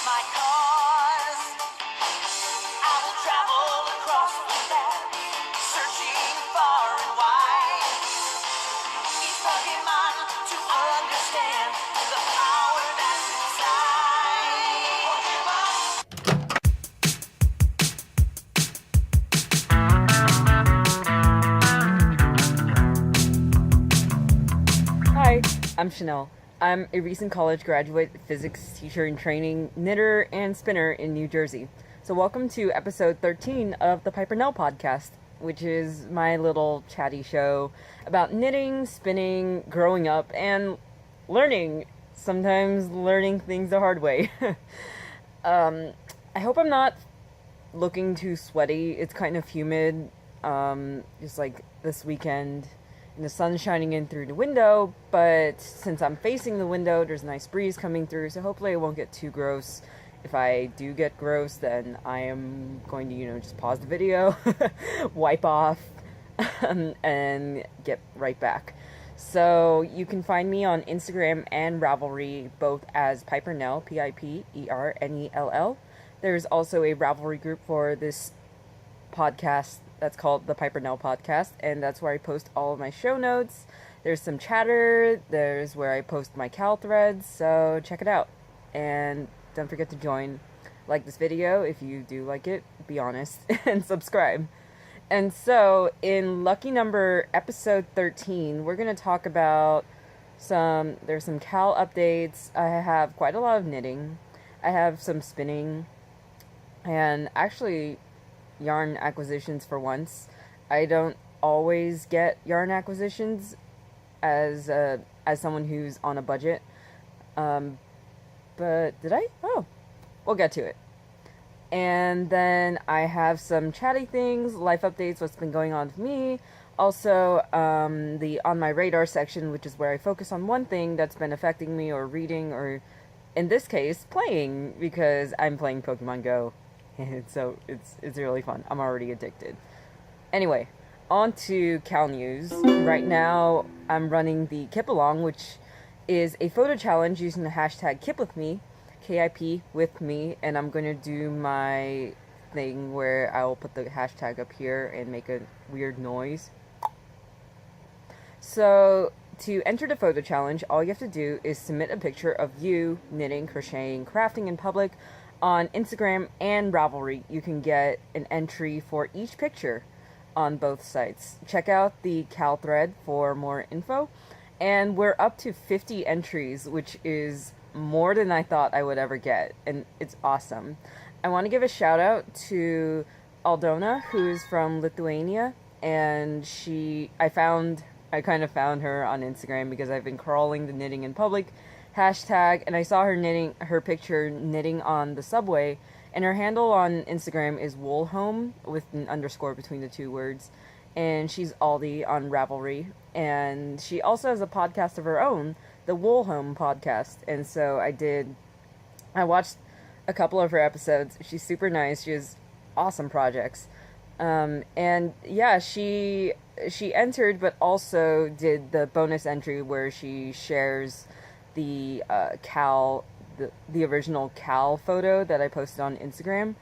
my cause. I will travel across the land, searching far and wide. Each Pokemon to understand the power that's inside. Hi, I'm Chanel. I'm a recent college graduate, physics teacher in training, knitter, and spinner in New Jersey. So welcome to episode 13 of the Piper Nell podcast, which is my little chatty show about knitting, spinning, growing up, and learning. Sometimes learning things the hard way. I hope I'm not looking too sweaty. It's kind of humid, just like this weekend. And the sun's shining in through the window, but since I'm facing the window, there's a nice breeze coming through, so hopefully it won't get too gross. If I do get gross, then I am going to, just pause the video, wipe off, and get right back. So you can find me on Instagram and Ravelry, both as Piper Nell, Pipernell. There's also a Ravelry group for this podcast that's called the Piper Nell Podcast, and that's where I post all of my show notes. There's some chatter, there's where I post my Cal threads, so check it out. And don't forget to join, like this video if you do like it, be honest, and subscribe. And so, in lucky number episode 13, we're going to talk about there's some Cal updates. I have quite a lot of knitting, I have some spinning, and actually yarn acquisitions for once. I don't always get yarn acquisitions as someone who's on a budget. But did I? Oh, we'll get to it. And then I have some chatty things, life updates, what's been going on with me. Also, the On My Radar section, which is where I focus on one thing that's been affecting me, or reading, or in this case, playing, because I'm playing Pokemon Go. So it's really fun. I'm already addicted. Anyway, on to Cal news. Right now, I'm running the Kip Along, which is a photo challenge using the hashtag KIPwithme, KIPwithme, and I'm going to do my thing where I will put the hashtag up here and make a weird noise. So, to enter the photo challenge, all you have to do is submit a picture of you knitting, crocheting, crafting in public on Instagram and Ravelry. You can get an entry for each picture on both sites. Check out the Cal thread for more info. And we're up to 50 entries, which is more than I thought I would ever get. And it's awesome. I want to give a shout out to Aldona, who's from Lithuania. And I kind of found her on Instagram because I've been crawling the knitting in public hashtag, and I saw her picture knitting on the subway, and her handle on Instagram is woolhome with an underscore between the two words, and she's Aldi on Ravelry, and she also has a podcast of her own, the Woolhome podcast, and so I watched a couple of her episodes. She's super nice. She has awesome projects, and yeah, she entered, but also did the bonus entry where she shares the Cal, the original Cal photo that I posted on Instagram.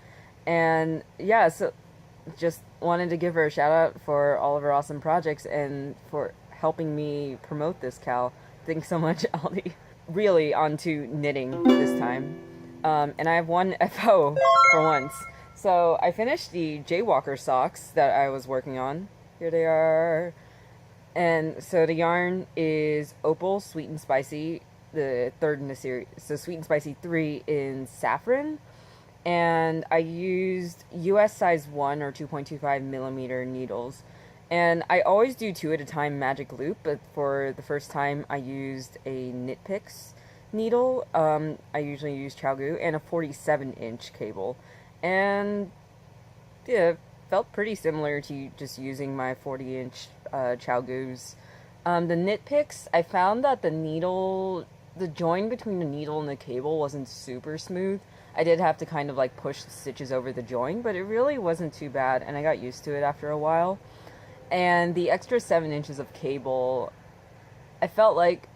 And yeah, so just wanted to give her a shout out for all of her awesome projects and for helping me promote this Cal. Thanks so much, Aldi. Really onto knitting this time. And I have one FO for once. So I finished the Jaywalker socks that I was working on. Here they are. And so the yarn is Opal Sweet and Spicy, the third in the series. So Sweet and Spicy 3 in saffron. And I used US size 1 or 2.25 millimeter needles. And I always do 2 at a time magic loop, but for the first time I used a Knit Picks needle. I usually use ChowGoo, and a 47-inch cable. And yeah, it felt pretty similar to just using my 40-inch ChowGoos. The Knit Picks, I found that the join between the needle and the cable wasn't super smooth. I did have to kind of like push the stitches over the join, but it really wasn't too bad, and I got used to it after a while. And the extra 7 inches of cable, I felt like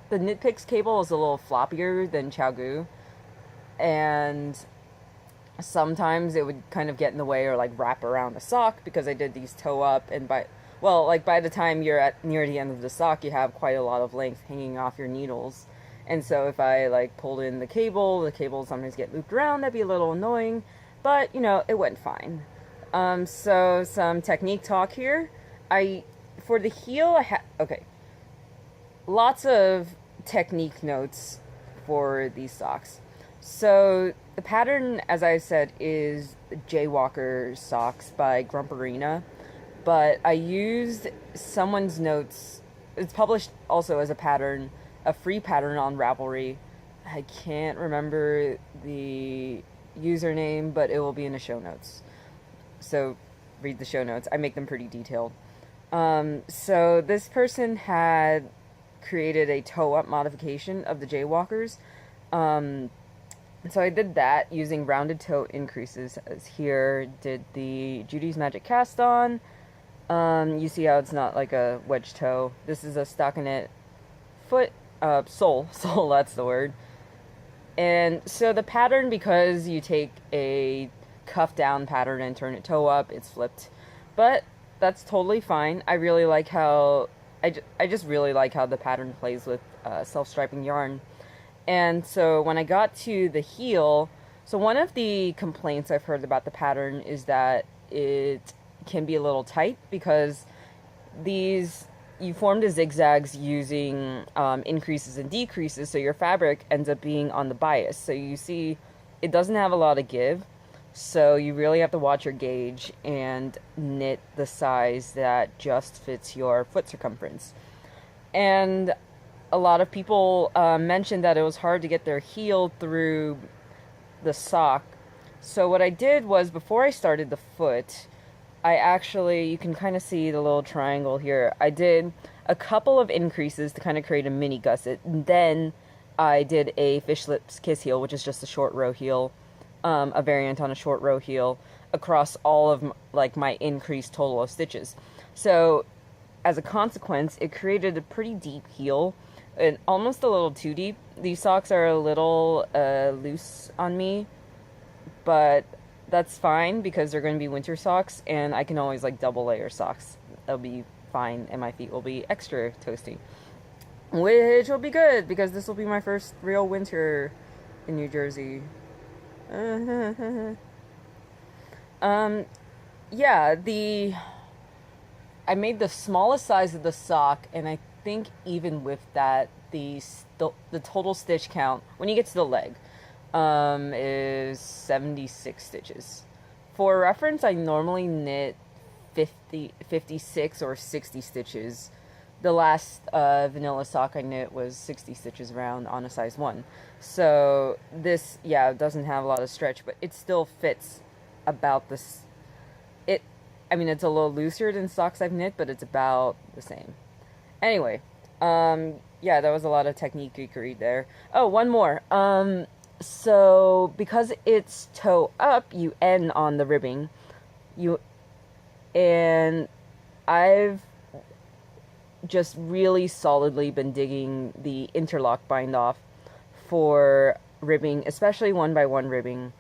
the Knit Picks cable was a little floppier than ChowGoo. and sometimes it would kind of get in the way or like wrap around the sock because I did these toe up, and by the time you're at near the end of the sock, you have quite a lot of length hanging off your needles. And so if I like pulled in the cable sometimes get looped around. That'd be a little annoying, but you know, it went fine. So some technique talk here. For the heel, okay, lots of technique notes for these socks. So the pattern, as I said, is Jaywalker socks by Grumperina, but I used someone's notes. It's published also as a pattern, a free pattern on Ravelry. I can't remember the username, but it will be in the show notes. So read the show notes. I make them pretty detailed. So this person had created a toe-up modification of the Jaywalkers. So I did that using rounded toe increases, as here. Did the Judy's Magic Cast On. You see how it's not like a wedge toe. This is a stockinette foot, sole, that's the word. And so the pattern, because you take a cuff down pattern and turn it toe up, it's flipped. But that's totally fine. I really like how, I just really like how the pattern plays with self-striping yarn. And so when I got to the heel, so one of the complaints I've heard about the pattern is that it can be a little tight because you formed the zigzags using increases and decreases, so your fabric ends up being on the bias. So you see it doesn't have a lot of give, so you really have to watch your gauge and knit the size that just fits your foot circumference. And a lot of people mentioned that it was hard to get their heel through the sock. So what I did was, before I started the foot, you can kind of see the little triangle here. I did a couple of increases to kind of create a mini gusset. And then I did a fish lips kiss heel, which is just a short row heel, a variant on a short row heel, across all of my increased total of stitches. So as a consequence, it created a pretty deep heel, and almost a little too deep. These socks are a little loose on me, but that's fine because they're going to be winter socks, and I can always double layer socks. That'll be fine, and my feet will be extra toasty, which will be good because this will be my first real winter in New Jersey. Yeah, I made the smallest size of the sock, and I think even with that, the total stitch count when you get to the leg is 76 stitches. For reference, I normally knit 56 or 60 stitches. The last vanilla sock I knit was 60 stitches round on a size 1. So this, it doesn't have a lot of stretch, but it still fits about this. It's a little looser than socks I've knit, but it's about the same. Anyway, that was a lot of technique geekery there. Oh, one more. So because it's toe up, you end on the ribbing. And I've just really solidly been digging the interlock bind off for ribbing, especially 1x1 ribbing.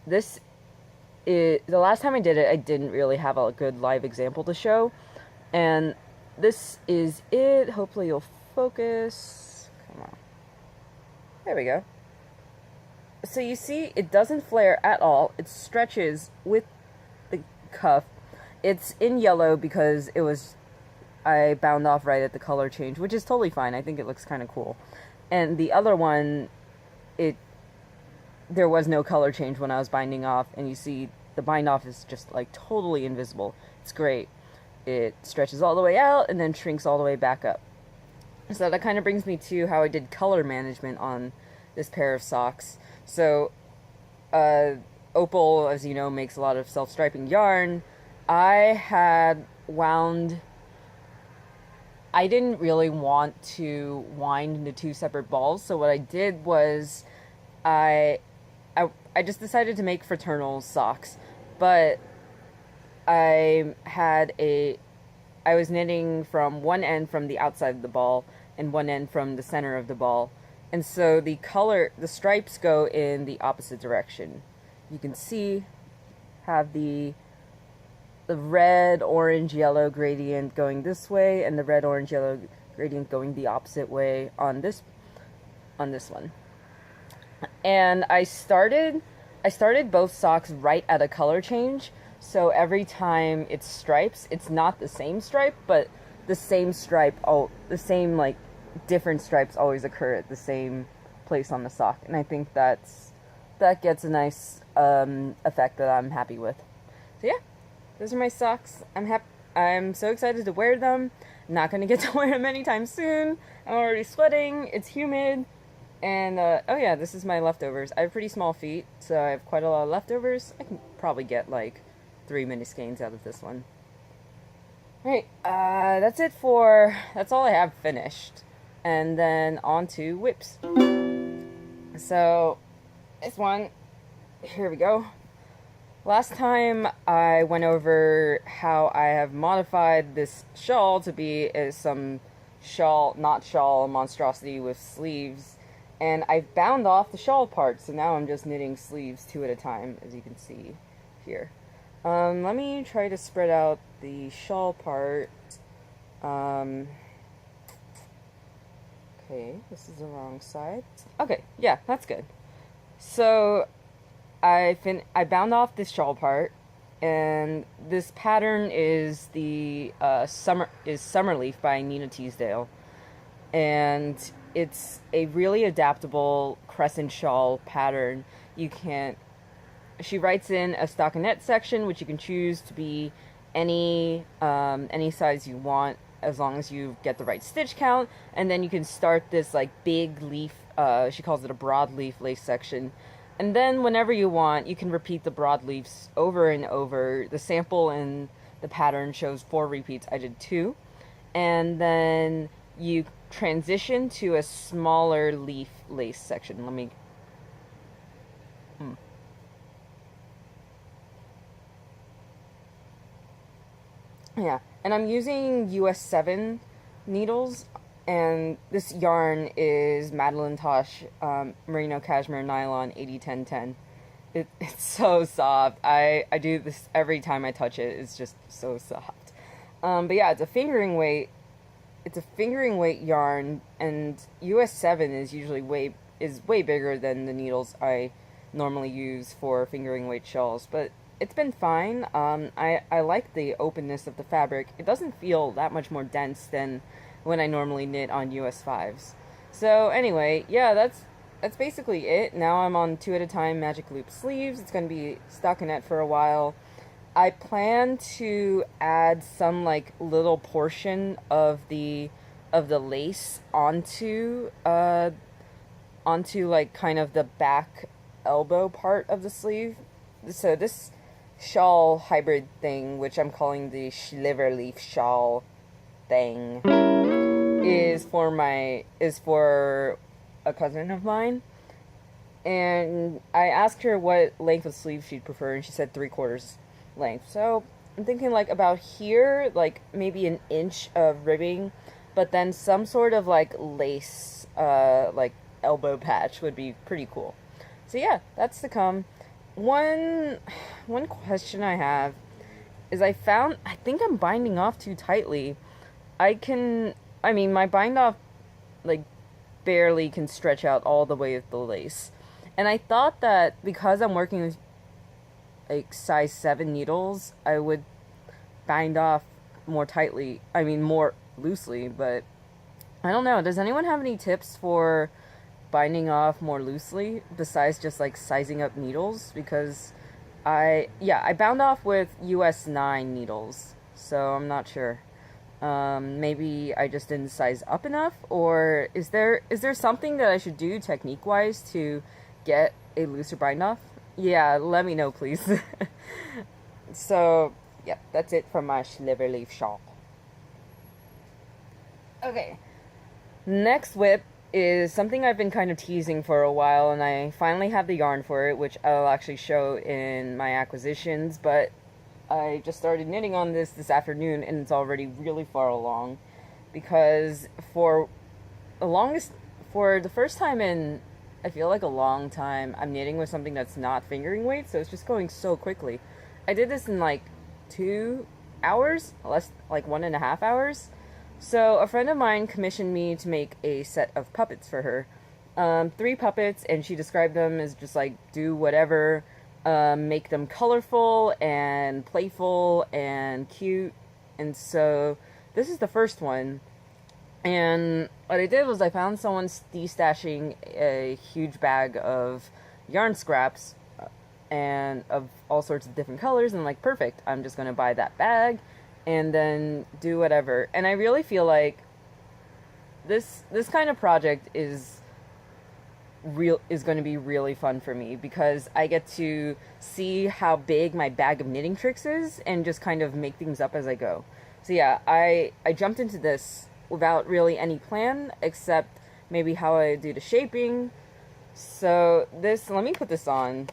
The last time I did it, I didn't really have a good live example to show, and this is it. Hopefully you'll focus. Come on. There we go. So you see, it doesn't flare at all. It stretches with the cuff. It's in yellow because I bound off right at the color change, which is totally fine. I think it looks kind of cool. And the other one, there was no color change when I was binding off, and you see the bind off is just totally invisible. It's great. It stretches all the way out and then shrinks all the way back up. So that kind of brings me to how I did color management on this pair of socks. So Opal, as you know, makes a lot of self-striping yarn. I didn't really want to wind into two separate balls, so what I did was I just decided to make fraternal socks, but I was knitting from one end from the outside of the ball and one end from the center of the ball, And so the stripes go in the opposite direction. You can see, have the red, orange, yellow gradient going this way, and the red, orange, yellow gradient going the opposite way on this one. And I started both socks right at a color change, so every time it stripes, it's not the same stripe, but the same like different stripes always occur at the same place on the sock, and I think that gets a nice effect that I'm happy with. So yeah, those are my socks. I'm so excited to wear them. Not gonna get to wear them anytime soon. I'm already sweating. It's humid. And, oh yeah, this is my leftovers. I have pretty small feet, so I have quite a lot of leftovers. I can probably get, like, 3 mini skeins out of this one. Alright, that's all I have finished. And then on to whips. So, this one, here we go. Last time I went over how I have modified this shawl to be some not shawl monstrosity with sleeves. And I've bound off the shawl part, so now I'm just knitting sleeves 2 at a time, as you can see here. Let me try to spread out the shawl part. Okay, this is the wrong side. Okay, yeah, that's good. So, I bound off this shawl part, and this pattern is the Summer Leaf by Nina Teasdale. And it's a really adaptable crescent shawl pattern. She writes in a stockinette section, which you can choose to be any size you want, as long as you get the right stitch count. And then you can start this like big leaf, she calls it a broadleaf lace section. And then whenever you want, you can repeat the broadleafs over and over. The sample in the pattern shows 4 repeats. I did 2. And then you transition to a smaller leaf lace section. Let me... Yeah, and I'm using US 7 needles, and this yarn is Madeline Tosh Merino Cashmere Nylon 80-10-10. It's so soft. I do this every time I touch it. It's just so soft. But yeah, it's a fingering weight. It's a fingering weight yarn, and US 7 is usually way bigger than the needles I normally use for fingering weight shawls, but it's been fine. I like the openness of the fabric. It doesn't feel that much more dense than when I normally knit on US 5s. So anyway, yeah, that's basically it. Now I'm on 2 at a time magic loop sleeves. It's going to be stockinette for a while. I plan to add some like little portion of the lace onto like kind of the back elbow part of the sleeve. So this shawl hybrid thing, which I'm calling the sliver leaf shawl thing, is for a cousin of mine. And I asked her what length of sleeve she'd prefer, and she said 3/4 length. So I'm thinking like about here, like maybe an inch of ribbing, but then some sort of like lace, like elbow patch would be pretty cool. So yeah, that's to come. One question I have is I think I'm binding off too tightly. My bind off like barely can stretch out all the way with the lace. And I thought that because I'm working with like size 7 needles, I would bind off more tightly, more loosely, but I don't know. Does anyone have any tips for binding off more loosely besides just like sizing up needles? Because I bound off with US 9 needles, so I'm not sure. Maybe I just didn't size up enough, or is there something that I should do technique wise to get a looser bind off? Yeah, let me know, please. So, yeah, that's it from my sliver leaf shawl. Okay, next whip is something I've been kind of teasing for a while, and I finally have the yarn for it, which I'll actually show in my acquisitions, but I just started knitting on this afternoon, and it's already really far along, because for for the first time in, I feel like a long time, I'm knitting with something that's not fingering weight, so it's just going so quickly. I did this in like 2 hours, less like 1.5 hours. So a friend of mine commissioned me to make a set of puppets for her. 3 puppets, and she described them as just like do whatever, make them colorful and playful and cute. And so this is the first one. And what I did was I found someone destashing a huge bag of yarn scraps and of all sorts of different colors, and I'm like, perfect, I'm just gonna buy that bag and then do whatever. And I really feel like this kind of project is going to be really fun for me, because I get to see how big my bag of knitting tricks is and just kind of make things up as I go. So yeah, I jumped into this without really any plan, except maybe how I do the shaping. So this, let me put this on.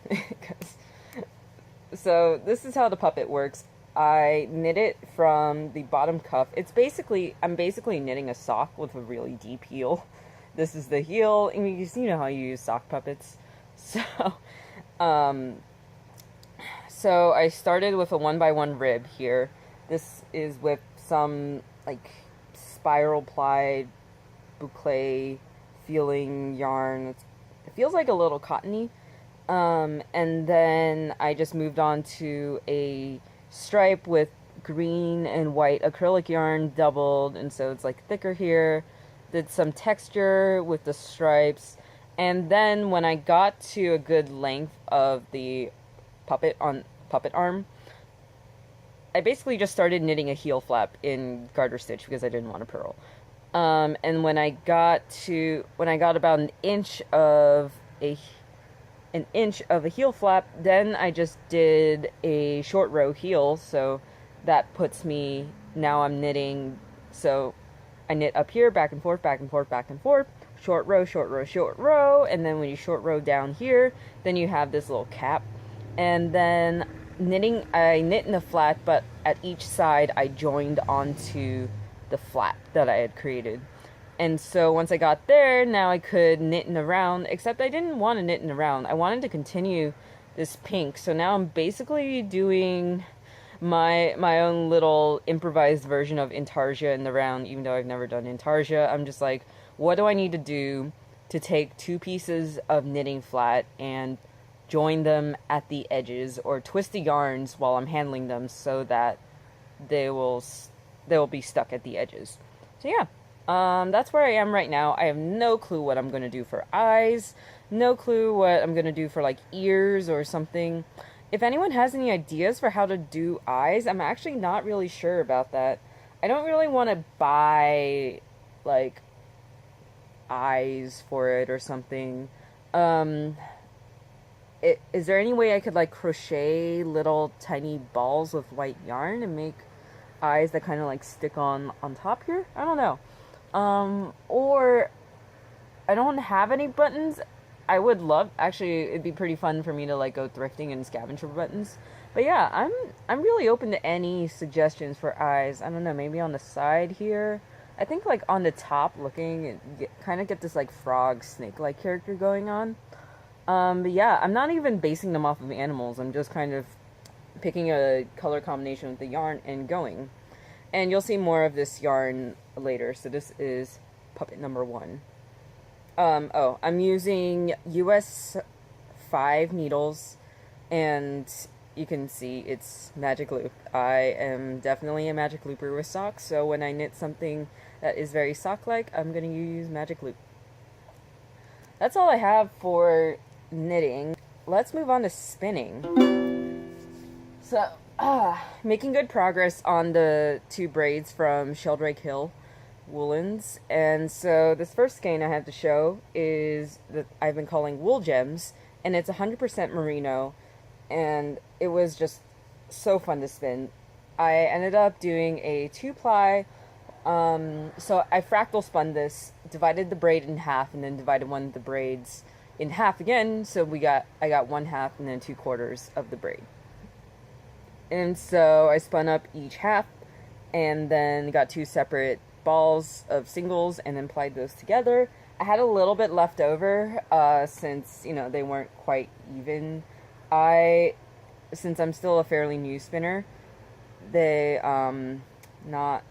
So this is how the puppet works. I knit it from the bottom cuff. I'm basically knitting a sock with a really deep heel. This is the heel. I mean, you know how you use sock puppets. So, so I started with a 1x1 rib here. This is with some like spiral plied boucle feeling yarn. It feels like a little cottony. And then I just moved on to a stripe with green and white acrylic yarn doubled, and so it's like thicker here. Did some texture with the stripes, and then when I got to a good length of the puppet arm, I basically just started knitting a heel flap in garter stitch because I didn't want to purl. And when I got about an inch of a heel flap, then I just did a short row heel. So that puts me, now I'm knitting, so I knit up here, back and forth, back and forth, back and forth, short row, short row, short row, and then when you short row down here, then you have this little cap. And then I knit in the flat, but at each side I joined onto the flat that I had created. And so once I got there, now I could knit in a round, except I didn't want to knit in a round. I wanted to continue this pink, so now I'm basically doing my own little improvised version of intarsia in the round, even though I've never done intarsia. I'm just like, what do I need to do to take 2 pieces of knitting flat and join them at the edges, or twist the yarns while I'm handling them so that they will be stuck at the edges. So yeah, that's where I am right now. I have no clue what I'm going to do for eyes, no clue what I'm going to do for like ears or something. If anyone has any ideas for how to do eyes, I'm actually not really sure about that. I don't really want to buy like eyes for it or something. Is there any way I could like crochet little tiny balls with white yarn and make eyes that kind of like stick on top here? I don't know. Or I don't have any buttons. I would love, actually, it'd be pretty fun for me to like go thrifting and scavenge for buttons. But yeah, I'm really open to any suggestions for eyes. I don't know, maybe on the side here. I think like on the top looking, kind of get this like frog snake-like character going on. But yeah, I'm not even basing them off of animals. I'm just kind of picking a color combination with the yarn and going. And you'll see more of this yarn later. So this is puppet number 1. I'm using US 5 needles, and you can see it's magic loop. I am definitely a magic looper with socks, so when I knit something that is very sock-like, I'm going to use magic loop. That's all I have for knitting. Let's move on to spinning. So, making good progress on the 2 braids from Sheldrake Hill woolens, and so this first skein I have to show is that I've been calling Wool Gems, and it's 100% merino, and it was just so fun to spin. I ended up doing a 2-ply, so I fractal spun this, divided the braid in half, and then divided one of the braids in half again, so I got 1/2 and then 2/4 of the braid. And so I spun up each half, and then got 2 separate balls of singles and then plied those together, I had a little bit left over, since, you know, they weren't quite even. Since I'm still a fairly new spinner, they, not,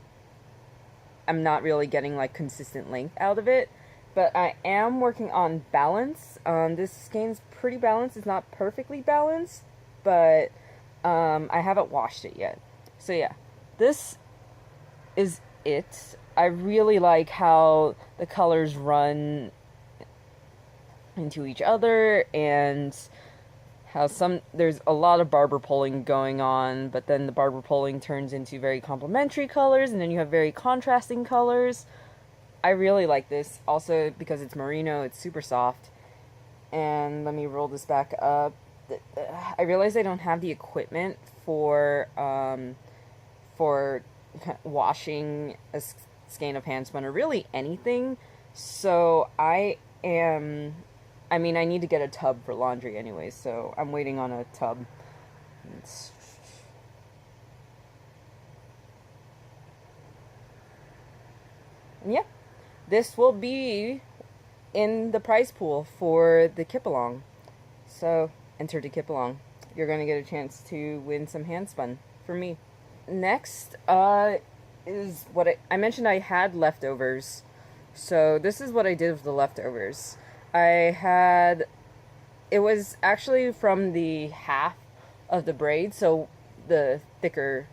I'm not really getting, like, consistent length out of it. But I am working on balance. This skein's pretty balanced. It's not perfectly balanced, but, I haven't washed it yet. So yeah, this is it. I really like how the colors run into each other, and how there's a lot of barber pulling going on, but then the barber pulling turns into very complementary colors, and then you have very contrasting colors. I really like this. Also, because it's merino, it's super soft. And let me roll this back up. I realize I don't have the equipment for washing a skein of hand spun, or really anything. So I need to get a tub for laundry anyway, so I'm waiting on a tub. And yeah, this will be in the prize pool for the Kip-along. So enter to Kip-along. You're going to get a chance to win some hand spun for me. Next, is what I mentioned. I had leftovers. So this is what I did with the leftovers. It was actually from the half of the braid, so the thicker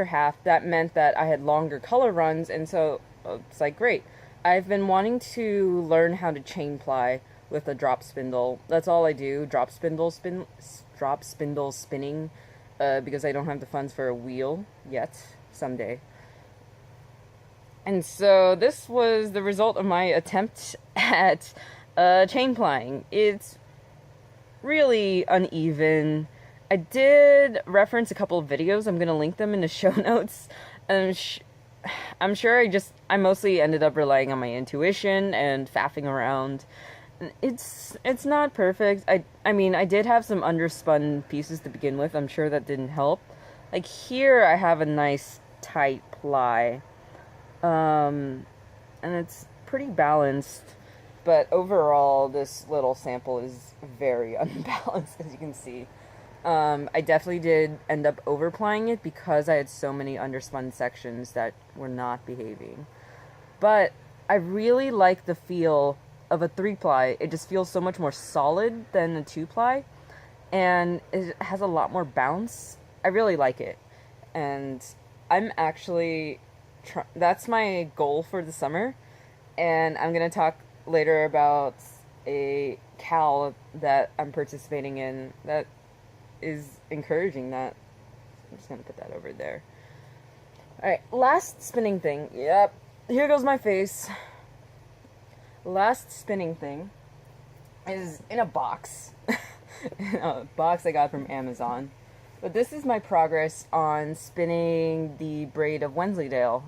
half, that meant that I had longer color runs, and so it's like, great. I've been wanting to learn how to chain ply with a drop spindle. That's all I do, drop spindle spinning, because I don't have the funds for a wheel yet, someday. And so this was the result of my attempt at chain plying. It's really uneven. I did reference a couple of videos. I'm going to link them in the show notes. I'm sure I mostly ended up relying on my intuition and faffing around. It's not perfect. I mean, I did have some underspun pieces to begin with. I'm sure that didn't help. Like here, I have a nice tight ply. And it's pretty balanced, but overall this little sample is very unbalanced, as you can see. I definitely did end up overplying it because I had so many underspun sections that were not behaving. But I really like the feel of a 3-ply. It just feels so much more solid than a 2-ply, and it has a lot more bounce. I really like it, and I'm actually that's my goal for the summer, and I'm going to talk later about a cowl that I'm participating in that is encouraging that. I'm just going to put that over there. Alright, last spinning thing. Yep, here goes my face. Last spinning thing is in a box. A box I got from Amazon. But this is my progress on spinning the braid of Wensleydale.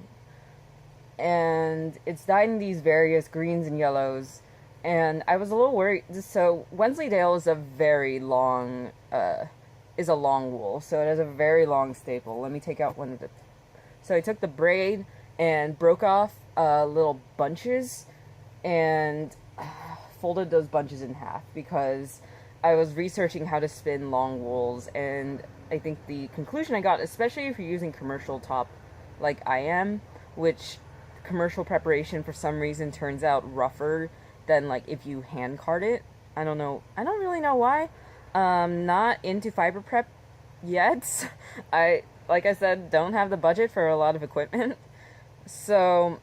And it's dyed in these various greens and yellows. And I was a little worried. So Wensleydale is a very long, long wool. So it has a very long staple. Let me take out one of the... So I took the braid and broke off little bunches and folded those bunches in half because I was researching how to spin long wools, and I think the conclusion I got, especially if you're using commercial top like I am, which commercial preparation for some reason turns out rougher than like if you hand card it. I don't really know why. Not into fiber prep yet. Like I said, don't have the budget for a lot of equipment. So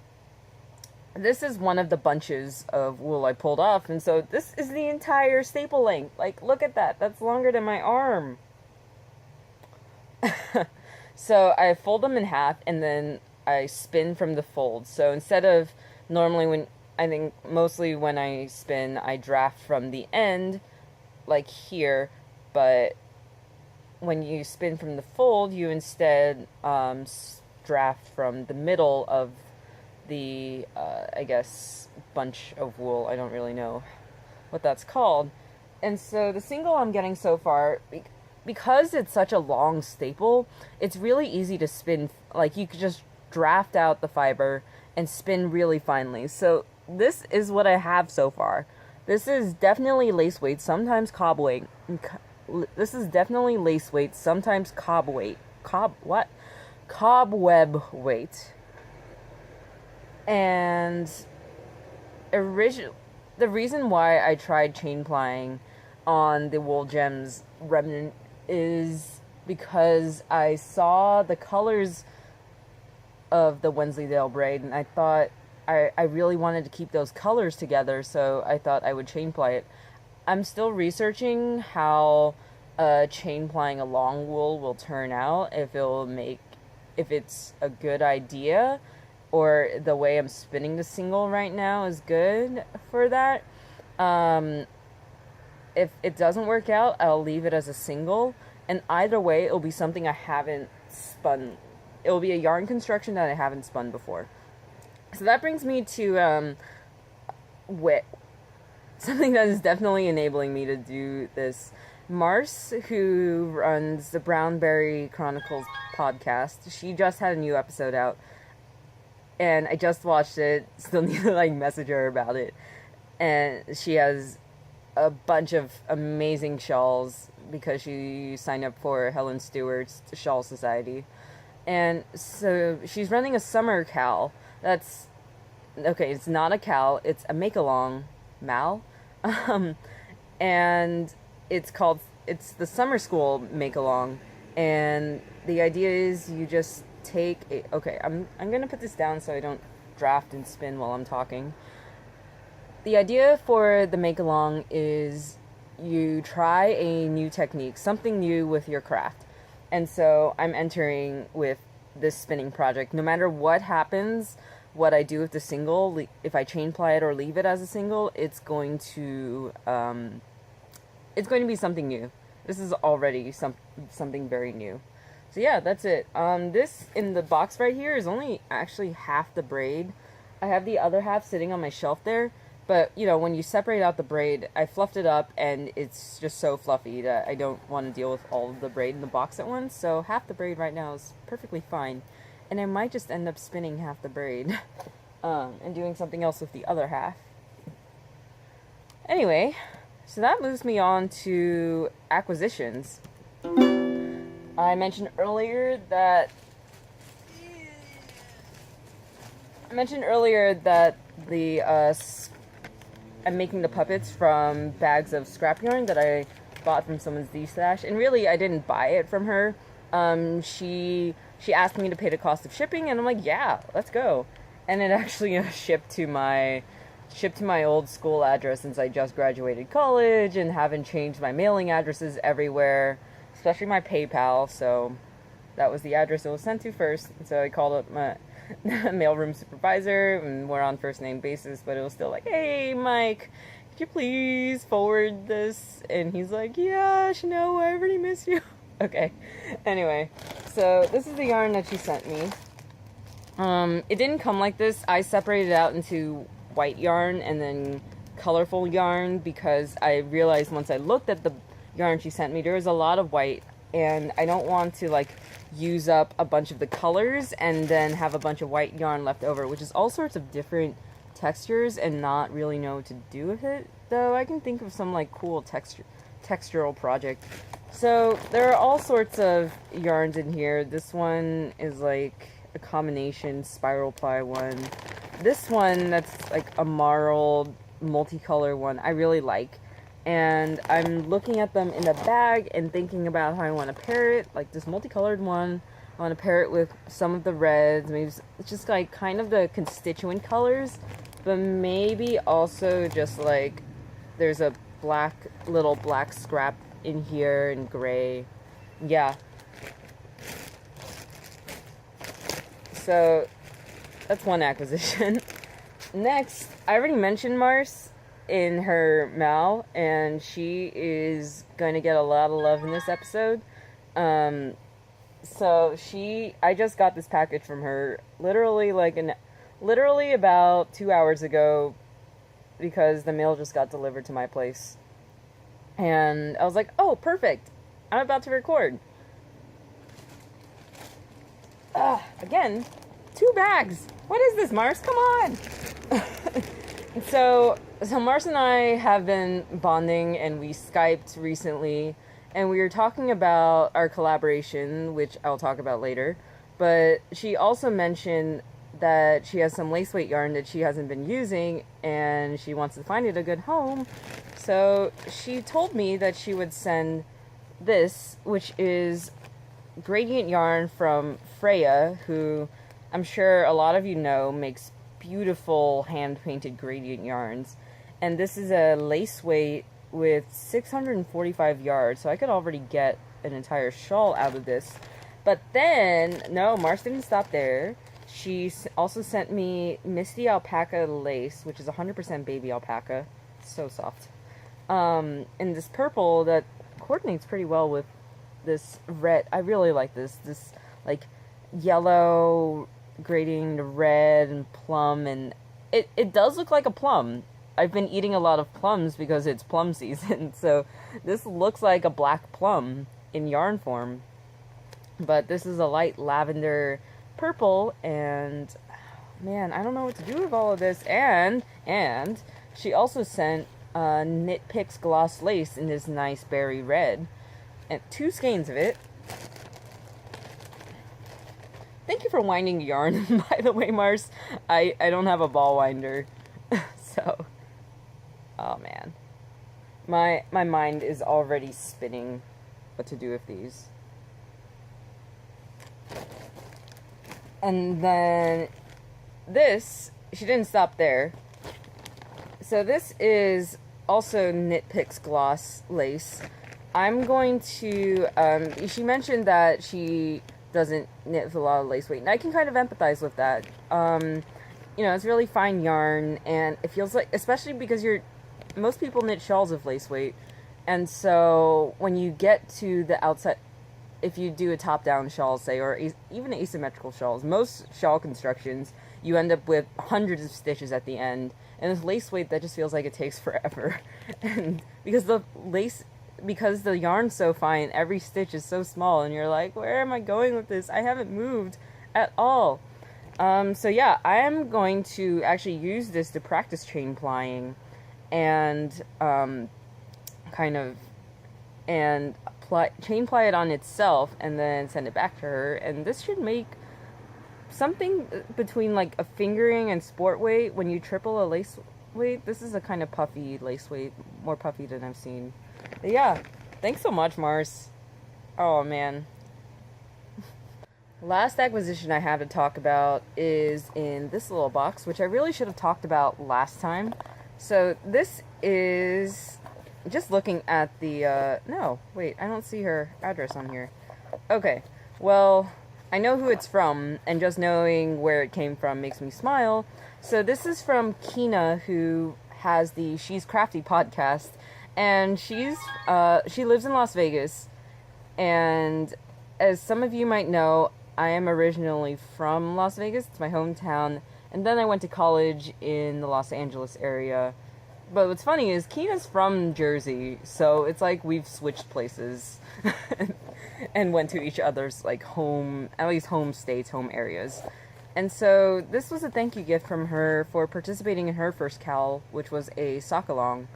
this is one of the bunches of wool I pulled off, and so this is the entire staple length. Like, look at that. That's longer than my arm. So I fold them in half, and then I spin from the fold. So instead of normally mostly when I spin, I draft from the end, like here, but when you spin from the fold, you instead draft from the middle of the, I guess, bunch of wool. I don't really know what that's called. And so the single I'm getting so far, because it's such a long staple, it's really easy to spin. Like, you could just draft out the fiber and spin really finely. So this is what I have so far. This is definitely lace weight, sometimes cob weight. This is definitely lace weight, sometimes cob weight. Cobweb weight. And the reason why I tried chain plying on the Wool Gems remnant is because I saw the colors of the Wensleydale braid, and I thought I really wanted to keep those colors together, so I thought I would chain ply it. I'm still researching how chain plying a long wool will turn out, if it's a good idea, or the way I'm spinning the single right now is good for that. If it doesn't work out, I'll leave it as a single, and either way, it'll be something I haven't spun. It'll be a yarn construction that I haven't spun before. So that brings me to something that is definitely enabling me to do this. Marce, who runs the BrownBerry Chronicles podcast, she just had a new episode out, and I just watched it. Still need to message her about it. And she has a bunch of amazing shawls because she signed up for Helen Stewart's Shawl Society. And so she's running a summer cal. That's okay, it's not a cal, it's a make-along mal. And it's the summer school make-along. And the idea is you just take I'm gonna put this down so I don't draft and spin while I'm talking. The idea for the make-along is you try a new technique, something new with your craft. And so I'm entering with this spinning project. No matter what happens, what I do with the single, if I chain ply it or leave it as a single, it's going to be something new. This is already something very new. So yeah, that's it. This in the box right here is only actually half the braid. I have the other half sitting on my shelf there, but when you separate out the braid, I fluffed it up and it's just so fluffy that I don't want to deal with all of the braid in the box at once, so half the braid right now is perfectly fine. And I might just end up spinning half the braid and doing something else with the other half. Anyway, so that moves me on to acquisitions. I mentioned earlier that I'm making the puppets from bags of scrap yarn that I bought from someone's D-stash, and really I didn't buy it from her. She asked me to pay the cost of shipping, and I'm like, yeah, let's go. And it actually shipped to my old school address since I just graduated college and haven't changed my mailing addresses everywhere, especially my PayPal, so that was the address it was sent to first. So I called up my mailroom supervisor, and we're on first name basis, but it was still like, hey, Mike, could you please forward this? And he's like, yeah, no, I already miss you. Okay, anyway, so this is the yarn that she sent me. It didn't come like this. I separated it out into white yarn and then colorful yarn because I realized once I looked at the yarn she sent me, there was a lot of white, and I don't want to use up a bunch of the colors and then have a bunch of white yarn left over, which is all sorts of different textures, and not really know what to do with it. Though I can think of some cool textural project. So there are all sorts of yarns in here. This one is a combination spiral ply one. This one that's a marled multicolor one I really like. And I'm looking at them in the bag and thinking about how I want to pair it. This multicolored one, I want to pair it with some of the reds. Maybe it's just kind of the constituent colors, but maybe also just there's a little black scrap in here and gray. Yeah. So that's one acquisition. Next, I already mentioned Marce in her mal, and she is going to get a lot of love in this episode. So I just got this package from her literally about 2 hours ago, because the mail just got delivered to my place. And I was like, oh, perfect. I'm about to record. Again, 2 bags. What is this, Marce? Come on. So Marce and I have been bonding, and we Skyped recently, and we were talking about our collaboration, which I'll talk about later. But she also mentioned that she has some lace weight yarn that she hasn't been using, and she wants to find it a good home. So she told me that she would send this, which is gradient yarn from Freya, who I'm sure a lot of you know makes beautiful hand-painted gradient yarns. And this is a lace weight with 645 yards, so I could already get an entire shawl out of this. But then, no, Marce didn't stop there. She also sent me Misty Alpaca lace, which is 100% baby alpaca. So soft. In this purple that coordinates pretty well with this red. I really like this. This, like, yellow grading to red and plum, and it does look like a plum. I've been eating a lot of plums because it's plum season, so this looks like a black plum in yarn form. But this is a light lavender purple, and man, I don't know what to do with all of this. And she also sent Knit Picks gloss lace in this nice berry red, and 2 skeins of it. Thank you for winding yarn, by the way, Marce. I don't have a ball winder, so, oh man. My mind is already spinning what to do with these. And then this, she didn't stop there. So this is also Knit Picks gloss lace. I'm going to, she mentioned that she doesn't knit with a lot of lace weight, and I can kind of empathize with that. You know, it's really fine yarn, and it feels like, especially because most people knit shawls with lace weight, and so when you get to the outside, if you do a top-down shawl, say, or even asymmetrical shawls, most shawl constructions, you end up with hundreds of stitches at the end, and with lace weight, that just feels like it takes forever. And because the yarn's so fine, every stitch is so small, and you're like, where am I going with this? I haven't moved at all. So yeah, I am going to actually use this to practice chain plying, and chain ply it on itself, and then send it back to her. And this should make something between like a fingering and sport weight. When you triple a lace weight, this is a kind of puffy lace weight, more puffy than I've seen. But yeah, thanks so much, Marce. Oh man. Last acquisition I have to talk about is in this little box, which I really should have talked about last time. So this is, just looking at the, no, wait, I don't see her address on here. Okay, well, I know who it's from, and just knowing where it came from makes me smile. So this is from Kina, who has the She's Crafty podcast, and she lives in Las Vegas, and as some of you might know, I am originally from Las Vegas. It's my hometown, and then I went to college in the Los Angeles area. But what's funny is Kina's from Jersey, so it's like we've switched places and went to each other's like home, at least home states, home areas. And so this was a thank you gift from her for participating in her first cowl, which was a sock along.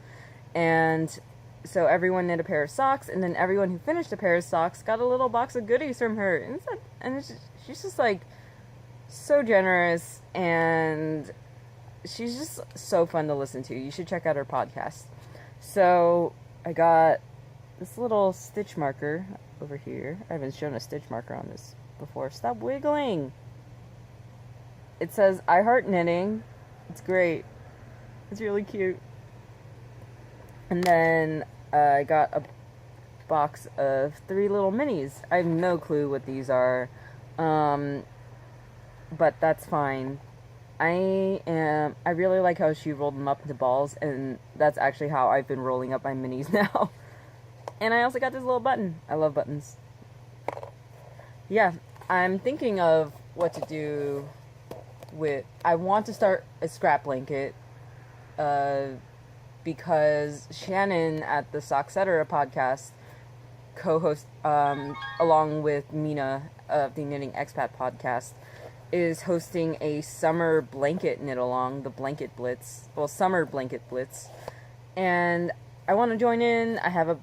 And so everyone knit a pair of socks, and then everyone who finished a pair of socks got a little box of goodies from her. And she's just like so generous, and she's just so fun to listen to. You should check out her podcast. So I got this little stitch marker over here. I haven't shown a stitch marker on this before. Stop wiggling. It says I heart knitting. It's great. It's really cute. And then I got a box of 3 little minis. I have no clue what these are, but that's fine. I really like how she rolled them up into balls, and that's actually how I've been rolling up my minis now. And I also got this little button. I love buttons. Yeah, I'm thinking of what to do with, I want to start a scrap blanket, because Shannon at the Socksetera podcast co-host, along with Mina of the Knitting Expat podcast, is hosting a summer blanket knit along, the Blanket Blitz. Well, Summer Blanket Blitz. And I want to join in. I have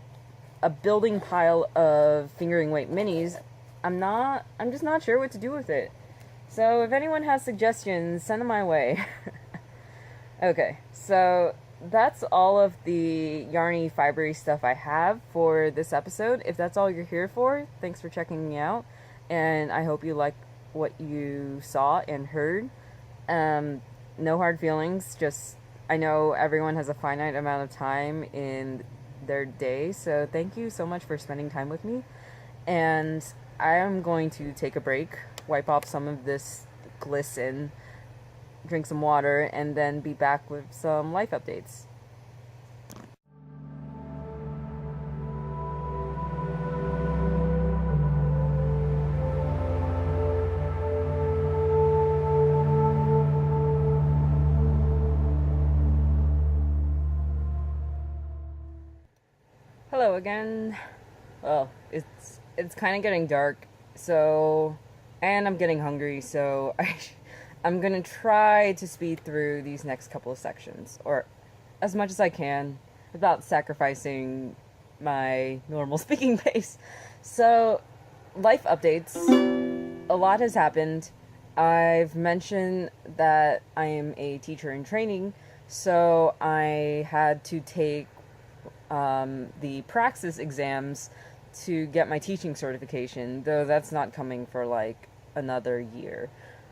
a building pile of fingering weight minis. I'm just not sure what to do with it. So if anyone has suggestions, send them my way. Okay, so that's all of the yarny, fibery stuff I have for this episode. If that's all you're here for, thanks for checking me out. And I hope you like what you saw and heard. No hard feelings, just I know everyone has a finite amount of time in their day, so thank you so much for spending time with me. And I am going to take a break, wipe off some of this glisten, drink some water, and then be back with some life updates. Hello again. Well, it's kind of getting dark, so, and I'm getting hungry, so I'm gonna try to speed through these next couple of sections, or as much as I can, without sacrificing my normal speaking pace. So, life updates. A lot has happened. I've mentioned that I am a teacher in training, so I had to take the praxis exams to get my teaching certification, though that's not coming for like another year.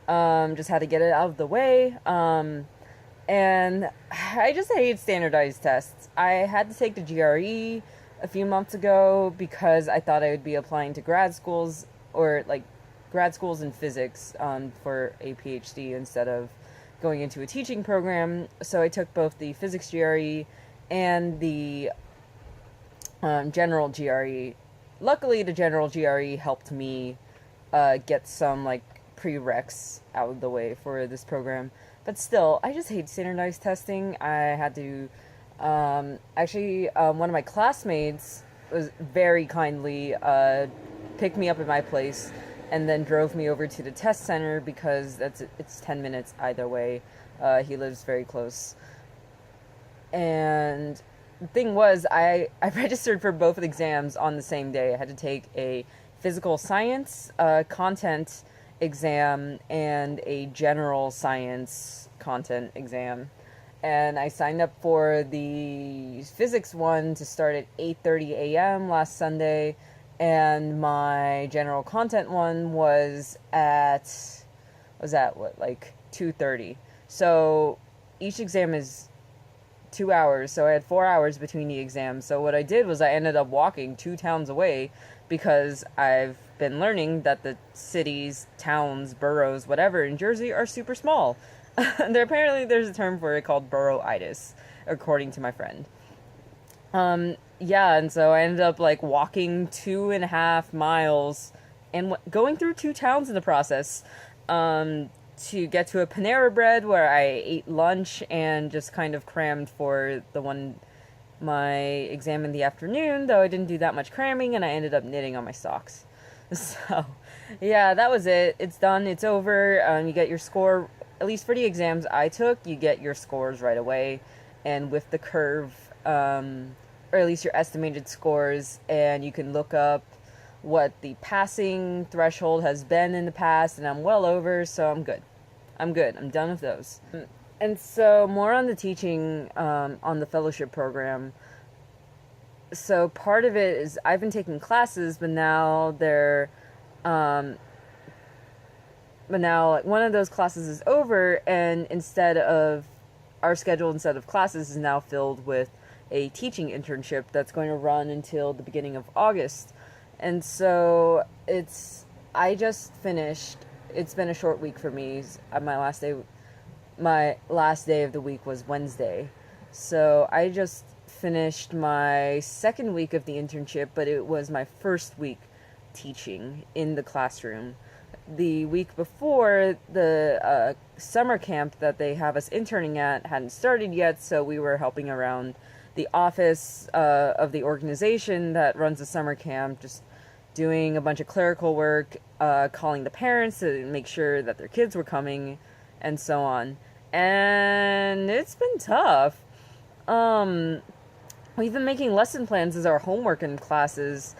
Just had to get it out of the way. And I just hate standardized tests. I had to take the GRE a few months ago because I thought I would be applying to grad schools, or like grad schools in physics, for a PhD instead of going into a teaching program. So I took both the physics GRE and the general GRE. Luckily, the general GRE helped me get some like prereqs out of the way for this program. But still, I just hate standardized testing. I had to one of my classmates was very kindly picked me up at my place and then drove me over to the test center because it's 10 minutes either way. He lives very close. And the thing was, I registered for both exams on the same day. I had to take a physical science content exam and a general science content exam. And I signed up for the physics one to start at 8:30 a.m. last Sunday, and my general content one was at 2:30. So each exam is 2 hours, so I had 4 hours between the exams. So what I did was I ended up walking 2 towns away because I've been learning that the cities, towns, boroughs, whatever in Jersey are super small. There's a term for it called boroughitis, according to my friend. And so I ended up like walking 2.5 miles and going through 2 towns in the process, to get to a Panera Bread where I ate lunch and just kind of crammed for my exam in the afternoon, though I didn't do that much cramming and I ended up knitting on my socks. So, yeah, that was it. It's done. It's over. You get your score, at least for the exams I took, you get your scores right away, and with the curve, or at least your estimated scores, and you can look up what the passing threshold has been in the past, and I'm well over, so I'm good. I'm done with those. And so more on the teaching, on the fellowship program. So part of it is I've been taking classes, but now one of those classes is over, and instead of classes is now filled with a teaching internship that's going to run until the beginning of August. And so I just finished. It's been a short week for me. My last day of the week was Wednesday. So I just finished my second week of the internship, but it was my first week teaching in the classroom. The week before, the summer camp that they have us interning at hadn't started yet, so we were helping around the office of the organization that runs the summer camp, just doing a bunch of clerical work, calling the parents to make sure that their kids were coming, and so on. And it's been tough. We've been making lesson plans as our homework in classes,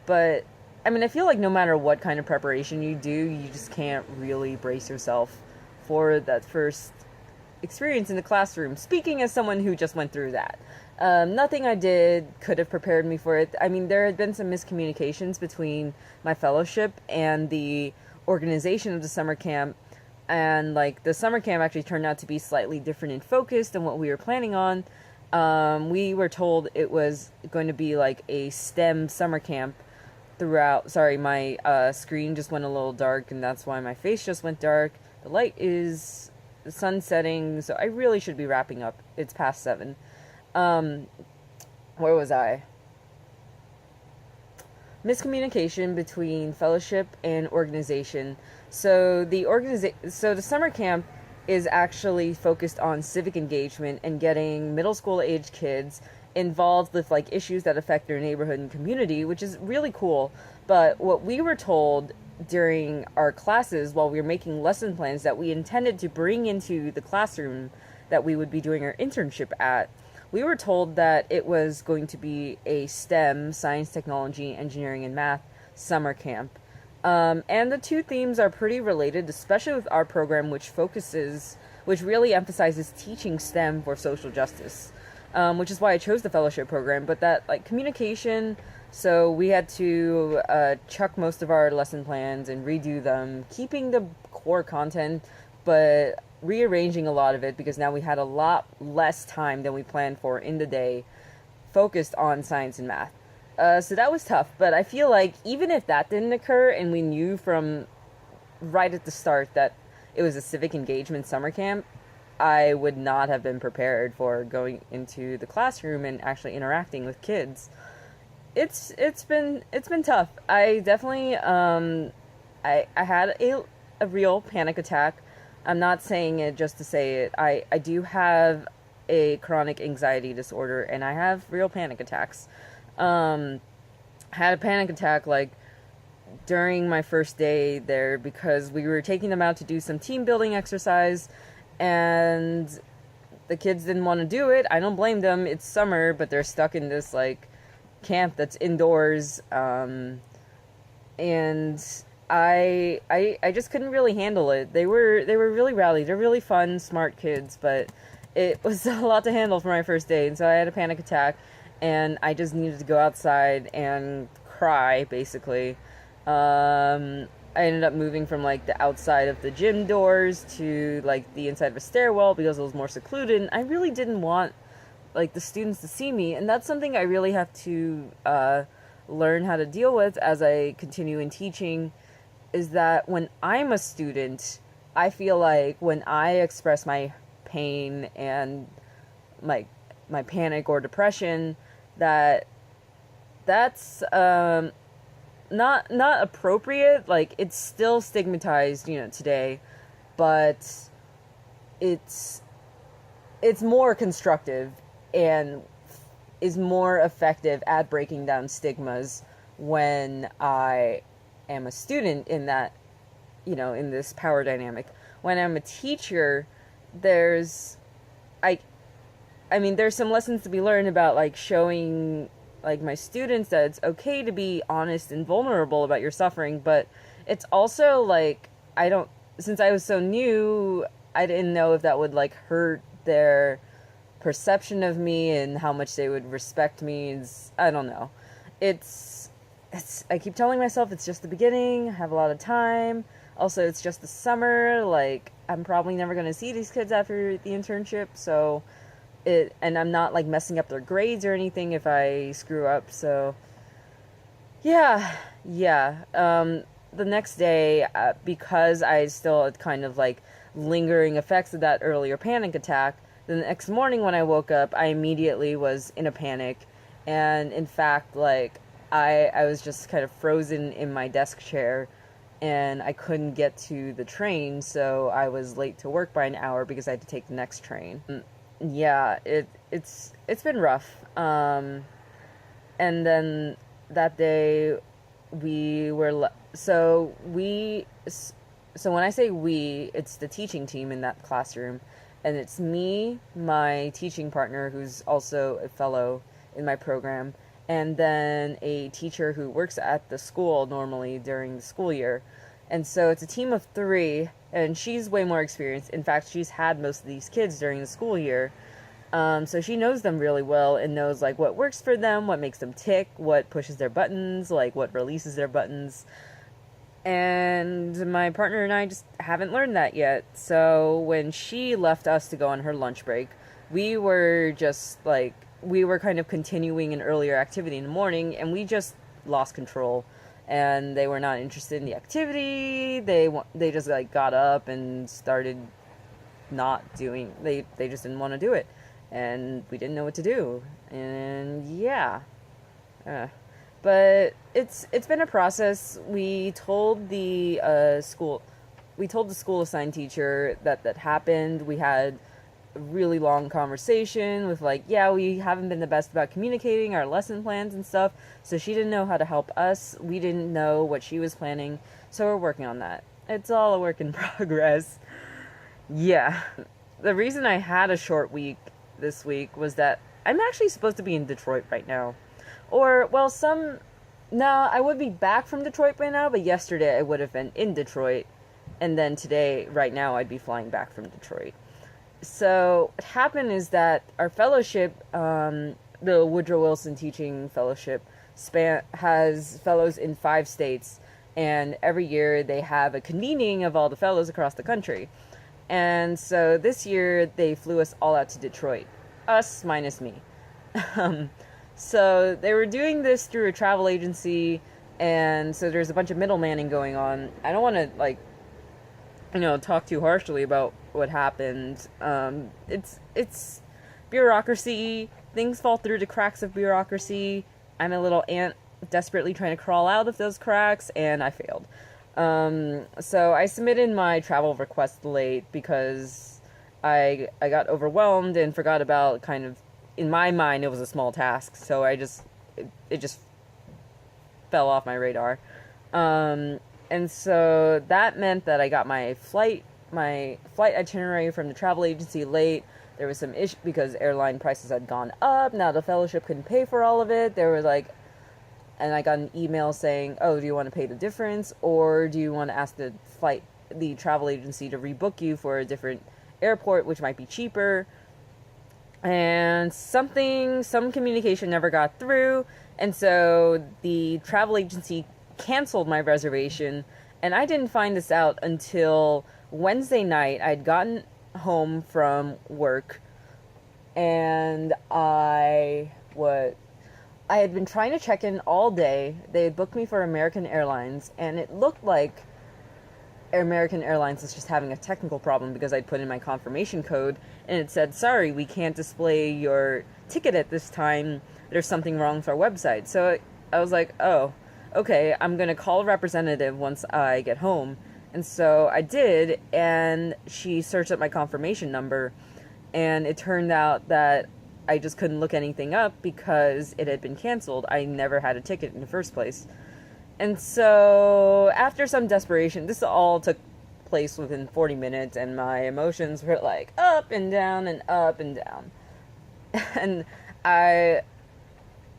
but I mean, I feel like no matter what kind of preparation you do, you just can't really brace yourself for that first experience in the classroom. Speaking as someone who just went through that. Nothing I did could have prepared me for it. I mean, there had been some miscommunications between my fellowship and the organization of the summer camp, and like the summer camp actually turned out to be slightly different in focus than what we were planning on. We were told it was going to be like a STEM summer camp throughout. Sorry, my screen just went a little dark, and that's why my face just went dark. The sun setting, so I really should be wrapping up. It's past 7. Where was I? Miscommunication between fellowship and organization. So the summer camp is actually focused on civic engagement and getting middle school age kids involved with like issues that affect their neighborhood and community, which is really cool. But what we were told during our classes while we were making lesson plans that we intended to bring into the classroom that we would be doing our internship at, we were told that it was going to be a STEM, science, technology, engineering, and math summer camp. And the two themes are pretty related, especially with our program, which really emphasizes teaching STEM for social justice, which is why I chose the fellowship program. But that, like, communication, so we had to chuck most of our lesson plans and redo them, keeping the core content, but rearranging a lot of it because now we had a lot less time than we planned for in the day focused on science and math. So that was tough, but I feel like even if that didn't occur and we knew from right at the start that it was a civic engagement summer camp, I would not have been prepared for going into the classroom and actually interacting with kids. It's been tough. I definitely I had a real panic attack. I'm not saying it just to say it. I do have a chronic anxiety disorder, and I have real panic attacks. Had a panic attack, like, during my first day there because we were taking them out to do some team building exercise, and the kids didn't want to do it. I don't blame them. It's summer, but they're stuck in this, like, camp that's indoors, and I just couldn't really handle it. They were really rowdy. They're really fun, smart kids, but it was a lot to handle for my first day, and so I had a panic attack, and I just needed to go outside and cry, basically. I ended up moving from, like, the outside of the gym doors to, like, the inside of a stairwell because it was more secluded, and I really didn't want, like, the students to see me, and that's something I really have to learn how to deal with as I continue in teaching, is that when I'm a student, I feel like when I express my pain and my panic or depression, that's not appropriate. Like, it's still stigmatized, today, but it's more constructive and is more effective at breaking down stigmas when I am a student in that, in this power dynamic. When I'm a teacher, there's some lessons to be learned about, like, showing, like, my students that it's okay to be honest and vulnerable about your suffering, but it's also, like, since I was so new, I didn't know if that would, like, hurt their perception of me and how much they would respect me. I don't know. I keep telling myself it's just the beginning, I have a lot of time. Also, it's just the summer, like, I'm probably never going to see these kids after the internship, and I'm not, like, messing up their grades or anything if I screw up, so, yeah. The next day, because I still had kind of, like, lingering effects of that earlier panic attack, the next morning when I woke up, I immediately was in a panic, and in fact, like, I was just kind of frozen in my desk chair, and I couldn't get to the train, so I was late to work by an hour because I had to take the next train. Yeah, it's been rough. And then that day, so when I say we, it's the teaching team in that classroom, and it's me, my teaching partner, who's also a fellow in my program, and then a teacher who works at the school normally during the school year. And so it's a team of 3, and she's way more experienced. In fact, she's had most of these kids during the school year. So she knows them really well and knows like what works for them, what makes them tick, what pushes their buttons, like what releases their buttons. And my partner and I just haven't learned that yet. So when she left us to go on her lunch break, we were kind of continuing an earlier activity in the morning, and we just lost control. And they were not interested in the activity. They just like got up and started not doing. They just didn't want to do it, and we didn't know what to do. And yeah, but it's been a process. We told the school assigned teacher that happened. We had a really long conversation with like, yeah, we haven't been the best about communicating our lesson plans and stuff, so she didn't know how to help us. We didn't know what she was planning, so we're working on that. It's all a work in progress. Yeah. The reason I had a short week this week was that I'm actually supposed to be in Detroit right now. Or, well, I would be back from Detroit by now, but yesterday I would have been in Detroit, and then today, right now, I'd be flying back from Detroit. So what happened is that our fellowship, the Woodrow Wilson Teaching Fellowship, has fellows in 5 states, and every year they have a convening of all the fellows across the country. And so this year they flew us all out to Detroit, us minus me. So they were doing this through a travel agency, and so there's a bunch of middlemaning going on. I don't want to talk too harshly about what happened. It's bureaucracy. Things fall through the cracks of bureaucracy. I'm a little ant desperately trying to crawl out of those cracks, and I failed. So I submitted my travel request late because I got overwhelmed and forgot about kind of, in my mind, it was a small task. So it just fell off my radar. And so that meant that I got my flight itinerary from the travel agency late. There was some issue because airline prices had gone up. Now the fellowship couldn't pay for all of it. There was and I got an email saying, oh, do you want to pay the difference, or do you want to ask the travel agency to rebook you for a different airport, which might be cheaper? And some communication never got through, and so the travel agency canceled my reservation, and I didn't find this out until Wednesday night. I'd gotten home from work, and I had been trying to check in all day. They had booked me for American Airlines, and it looked like American Airlines was just having a technical problem because I'd put in my confirmation code, and it said, sorry, we can't display your ticket at this time. There's something wrong with our website. So I was like, oh, okay, I'm going to call a representative once I get home. And so I did, and she searched up my confirmation number, and it turned out that I just couldn't look anything up because it had been canceled. I never had a ticket in the first place. And so after some desperation, this all took place within 40 minutes, and my emotions were like up and down and up and down. And I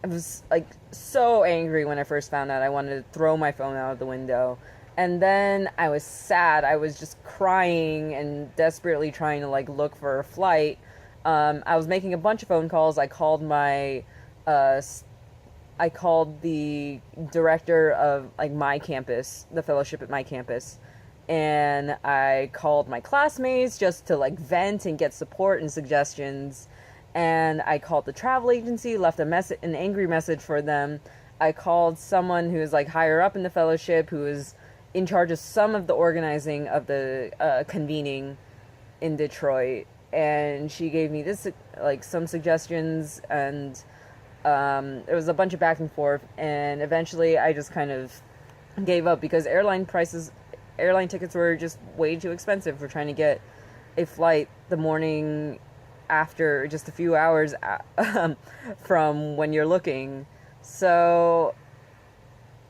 was like so angry when I first found out. I wanted to throw my phone out of the window. And then I was sad. I was just crying and desperately trying to look for a flight. I was making a bunch of phone calls. I called the director of my campus, the fellowship at my campus, and I called my classmates just to vent and get support and suggestions. And I called the travel agency, left an angry message for them. I called someone who is higher up in the fellowship, who is in charge of some of the organizing of the convening in Detroit. And she gave me some suggestions, and there was a bunch of back and forth, and eventually I just kind of gave up because airline tickets were just way too expensive for trying to get a flight the morning after, just a few hours from when you're looking. So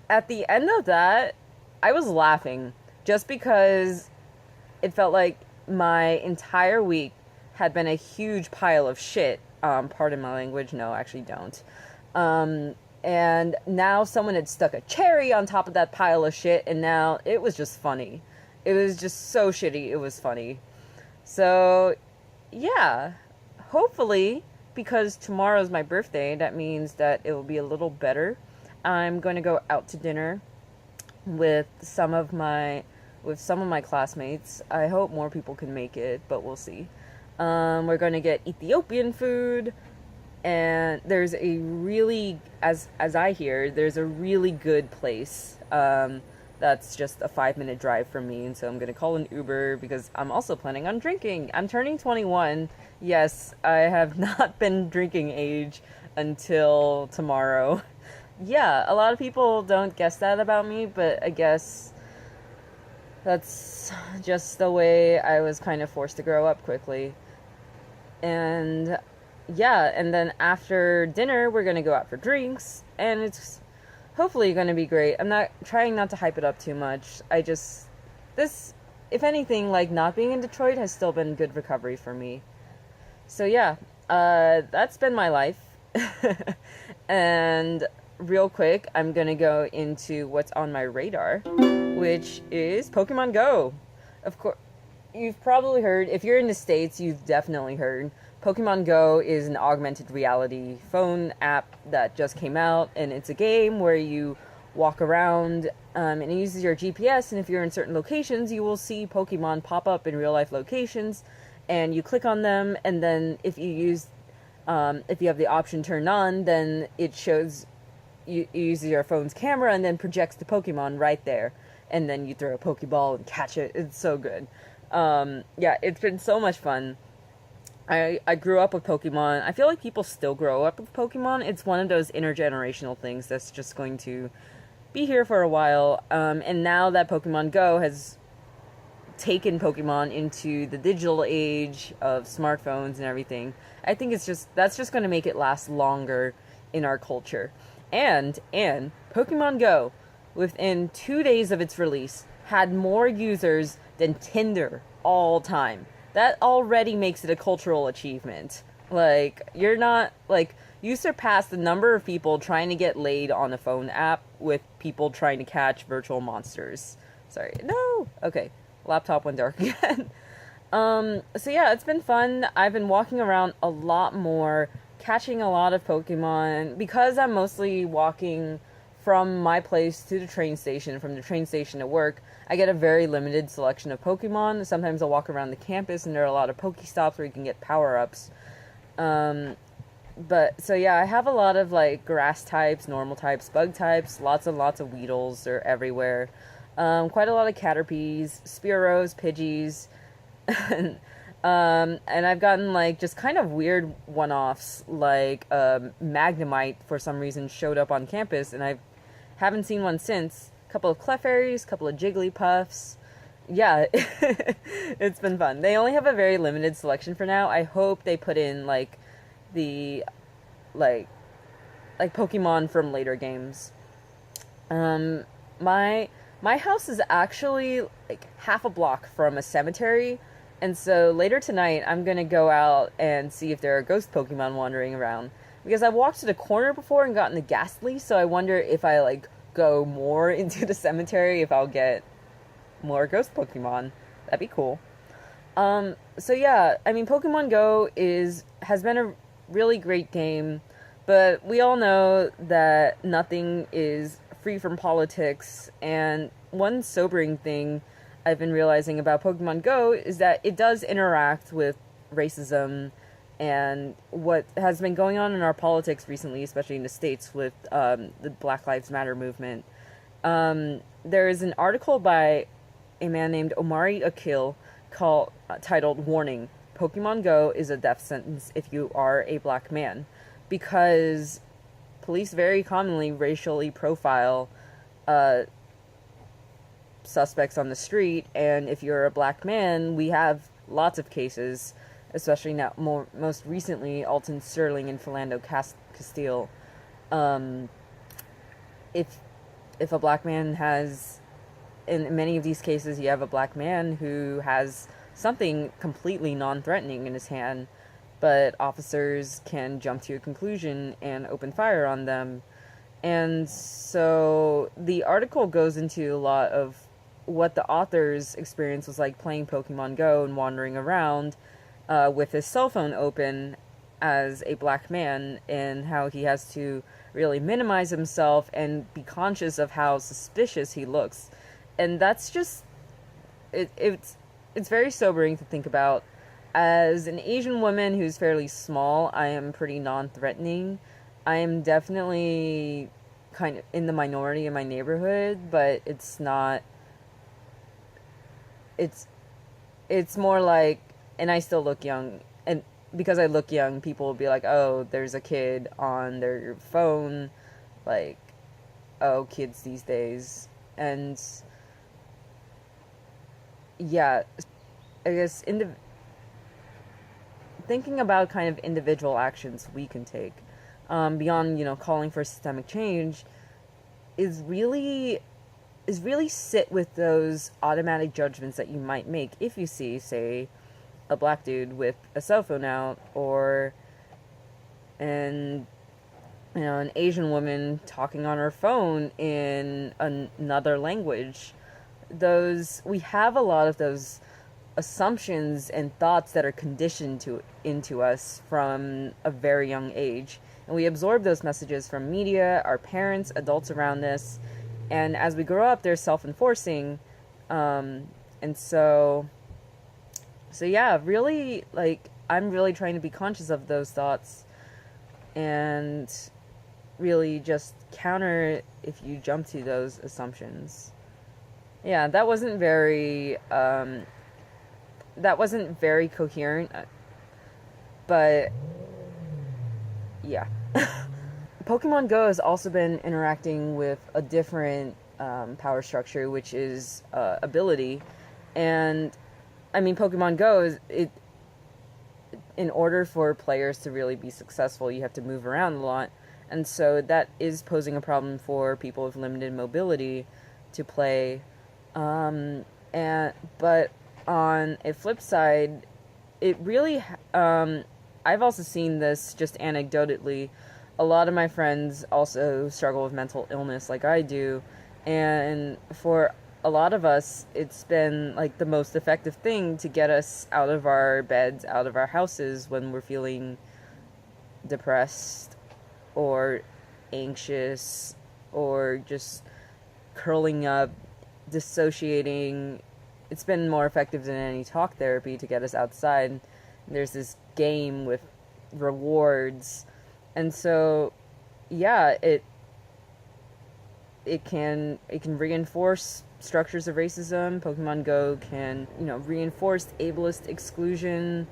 at the end of that, I was laughing just because it felt like my entire week had been a huge pile of shit. Pardon my language. No, actually don't. And now someone had stuck a cherry on top of that pile of shit, and now it was just funny. It was just so shitty, it was funny. So, yeah. Hopefully, because tomorrow's my birthday, that means that it will be a little better. I'm going to go out to dinner with some of my classmates. I hope more people can make it, but we'll see. We're going to get Ethiopian food, and there's a really, as I hear, there's a really good place that's just a 5-minute drive from me, and so I'm going to call an Uber because I'm also planning on drinking. I'm turning 21. Yes, I have not been drinking age until tomorrow. Yeah, a lot of people don't guess that about me, but I guess that's just the way I was kind of forced to grow up quickly. And yeah, and then after dinner, we're going to go out for drinks, and it's hopefully going to be great. I'm not trying not to hype it up too much. This, if anything, like not being in Detroit has still been good recovery for me. So yeah, that's been my life. And real quick, I'm going to go into what's on my radar, which is Pokemon Go. Of course, you've probably heard, if you're in the States, you've definitely heard. Pokemon Go is an augmented reality phone app that just came out, and it's a game where you walk around, and it uses your GPS, and if you're in certain locations, you will see Pokemon pop up in real-life locations, and you click on them, and then if you have the option turned on, then it shows, you use your phone's camera, and then projects the Pokemon right there, and then you throw a Pokeball and catch it. It's so good. Yeah, it's been so much fun. I grew up with Pokemon. I feel like people still grow up with Pokemon. It's one of those intergenerational things that's just going to be here for a while. And now that Pokemon Go has taken Pokemon into the digital age of smartphones and everything, I think that's just going to make it last longer in our culture. And Pokemon Go, within 2 days of its release, had more users than Tinder all time. That already makes it a cultural achievement. Like, you surpass the number of people trying to get laid on a phone app with people trying to catch virtual monsters. Sorry. No! Okay. Laptop went dark again. So yeah, it's been fun. I've been walking around a lot more, catching a lot of Pokemon. Because I'm mostly walking from my place to the train station, from the train station to work, I get a very limited selection of Pokemon. Sometimes I'll walk around the campus and there are a lot of Pokestops where you can get power-ups. But, so yeah, I have a lot of, like, grass types, normal types, bug types, lots and lots of Weedles. They're everywhere. Quite a lot of Caterpies, Spearows, Pidgeys, and I've gotten, like, just kind of weird one-offs, like, Magnemite, for some reason, showed up on campus, and I haven't seen one since. A couple of Clefairies, a couple of Jigglypuffs. Yeah, it's been fun. They only have a very limited selection for now. I hope they put in, like, the, like Pokemon from later games. My house is actually, like, half a block from a cemetery, and so later tonight I'm gonna go out and see if there are ghost Pokemon wandering around. Because I walked to the corner before and gotten the Ghastly, so I wonder if I, like, go more into the cemetery, if I'll get more ghost Pokemon. That'd be cool. So yeah, I mean, Pokemon Go has been a really great game, but we all know that nothing is free from politics, and one sobering thing I've been realizing about Pokemon Go is that it does interact with racism and what has been going on in our politics recently, especially in the States with the Black Lives Matter movement. There is an article by a man named Omari Akil titled "Warning: Pokemon Go is a death sentence if you are a black man," because police very commonly racially profile suspects on the street, and if you're a black man, we have lots of cases, especially now, most recently, Alton Sterling and Philando Castile. if a black man has, in many of these cases, you have a black man who has something completely non-threatening in his hand, but officers can jump to a conclusion and open fire on them. And so the article goes into a lot of what the author's experience was like playing Pokemon Go and wandering around with his cell phone open as a black man, and how he has to really minimize himself and be conscious of how suspicious he looks. And that's just, it's very sobering to think about. As an Asian woman who's fairly small, I am pretty non-threatening. I am definitely kind of in the minority in my neighborhood, but it's not, it's more like, and I still look young, and because I look young, people will be like, oh, there's a kid on their phone, like, oh, kids these days. And yeah, I guess thinking about kind of individual actions we can take, beyond, calling for systemic change, is really sit with those automatic judgments that you might make if you see, say, a black dude with a cell phone out, or an Asian woman talking on her phone in another language. We have a lot of those assumptions and thoughts that are conditioned into us from a very young age, and we absorb those messages from media, our parents, adults around us, and as we grow up, they're self-enforcing, and so yeah, really, like, I'm really trying to be conscious of those thoughts and really just counter if you jump to those assumptions. Yeah, that wasn't very coherent, but yeah. Pokemon Go has also been interacting with a different power structure, which is ability. And I mean, Pokemon Go in order for players to really be successful, you have to move around a lot. And so that is posing a problem for people with limited mobility to play. But on a flip side, it really, I've also seen this just anecdotally. A lot of my friends also struggle with mental illness like I do, and for a lot of us, it's been like the most effective thing to get us out of our beds, out of our houses when we're feeling depressed or anxious or just curling up, dissociating. It's been more effective than any talk therapy to get us outside. There's this game with rewards. And so, yeah, it can reinforce structures of racism. Pokemon Go can, reinforce ableist exclusion.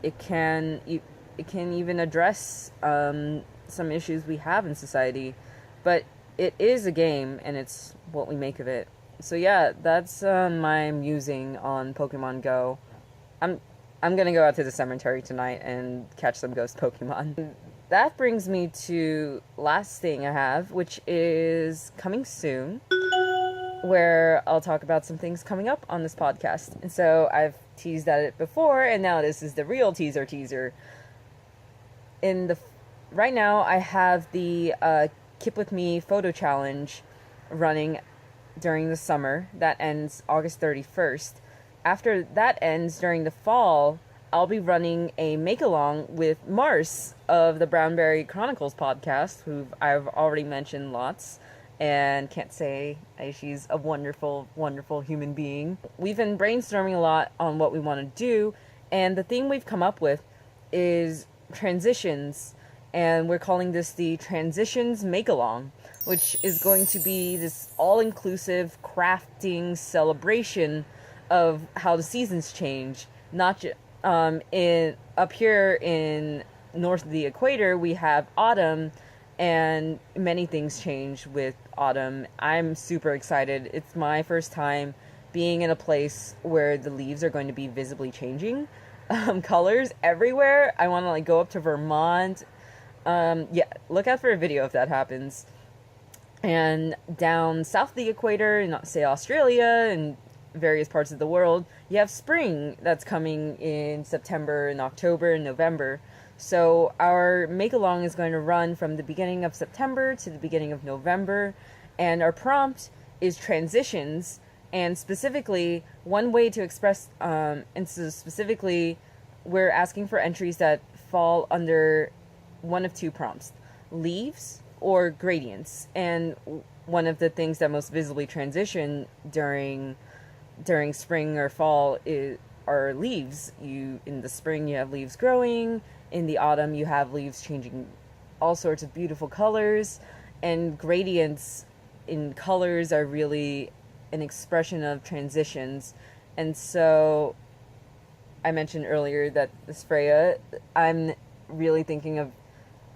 It can even address some issues we have in society. But it is a game, and it's what we make of it. So yeah, that's my musing on Pokemon Go. I'm gonna go out to the cemetery tonight and catch some ghost Pokemon. That brings me to last thing I have, which is coming soon, where I'll talk about some things coming up on this podcast. And so I've teased at it before, and now this is the real teaser. Right now, I have the KIPwithme photo challenge running during the summer. That ends August 31st. After that ends, during the fall, I'll be running a make-along with Marce of the BrownBerry Chronicles podcast, who I've already mentioned lots, and can't say she's a wonderful, wonderful human being. We've been brainstorming a lot on what we want to do, and the theme we've come up with is transitions, and we're calling this the Transitions Make-Along, which is going to be this all-inclusive crafting celebration of how the seasons change, not just up here in north of the equator, we have autumn, and many things change with autumn. I'm super excited. It's my first time being in a place where the leaves are going to be visibly changing colors everywhere. I want to go up to Vermont. Yeah, look out for a video if that happens. And down south of the equator, in, say, Australia and various parts of the world, you have spring that's coming in September and October and November. So our make-along is going to run from the beginning of September to the beginning of November, and our prompt is transitions, and specifically, one way to express, and so specifically, we're asking for entries that fall under one of two prompts: leaves or gradients. And one of the things that most visibly transition during spring or fall are leaves. In the spring you have leaves growing, in the autumn you have leaves changing all sorts of beautiful colors, and gradients in colors are really an expression of transitions. And so I mentioned earlier that this Freya, I'm really thinking of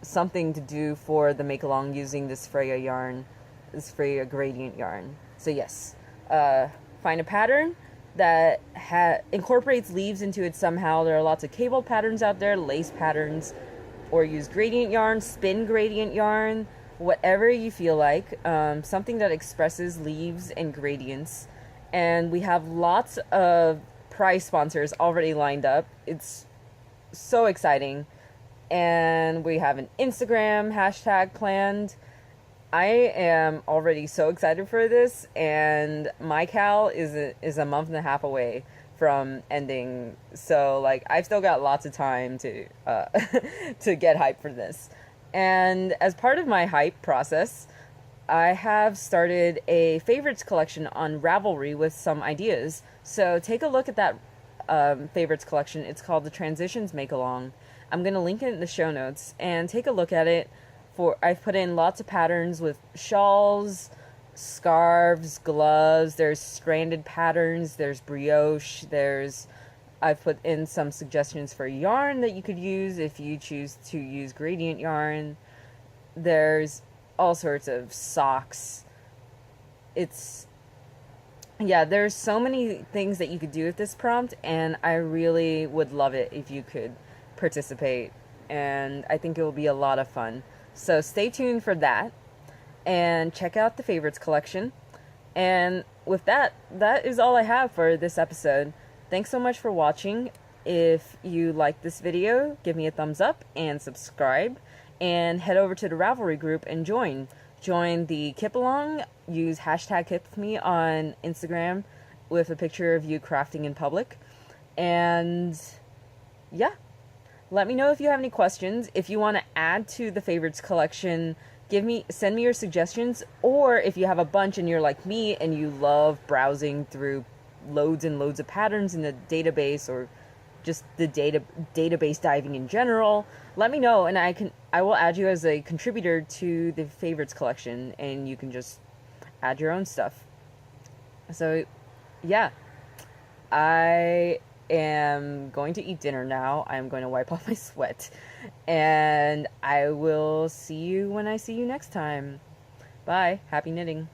something to do for the make-along using this Freya yarn, this Freya gradient yarn. So yes, find a pattern that incorporates leaves into it somehow. There are lots of cabled patterns out there, lace patterns, or use gradient yarn, spin gradient yarn, whatever you feel like, something that expresses leaves and gradients. And we have lots of prize sponsors already lined up. It's so exciting. And we have an Instagram hashtag planned. I am already so excited for this, and my cal is a month and a half away from ending, so like I've still got lots of time to to get hyped for this. And as part of my hype process, I have started a favorites collection on Ravelry with some ideas. So take a look at that favorites collection. It's called the Transitions Make Along. I'm going to link it in the show notes, and take a look at it. I've put in lots of patterns with shawls, scarves, gloves. There's stranded patterns. There's brioche. I've put in some suggestions for yarn that you could use if you choose to use gradient yarn. There's all sorts of socks. There's so many things that you could do with this prompt, and I really would love it if you could participate, and I think it will be a lot of fun. So stay tuned for that, and check out the favorites collection. And with that is all I have for this episode. Thanks so much for watching. If you like this video, give me a thumbs up and subscribe, and head over to the Ravelry group and join the Kip Along. Use hashtag KIPwithme on Instagram with a picture of you crafting in public. And yeah, let me know if you have any questions. If you want to add to the favorites collection, send me your suggestions. Or if you have a bunch and you're like me and you love browsing through loads and loads of patterns in the database, or just the database diving in general, let me know, and I will add you as a contributor to the favorites collection, and you can just add your own stuff. So yeah, I am going to eat dinner now. I'm going to wipe off my sweat, and I will see you when I see you next time. Bye. Happy knitting.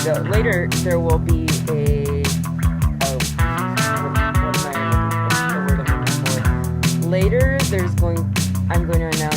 So later there will be later I'm going to announce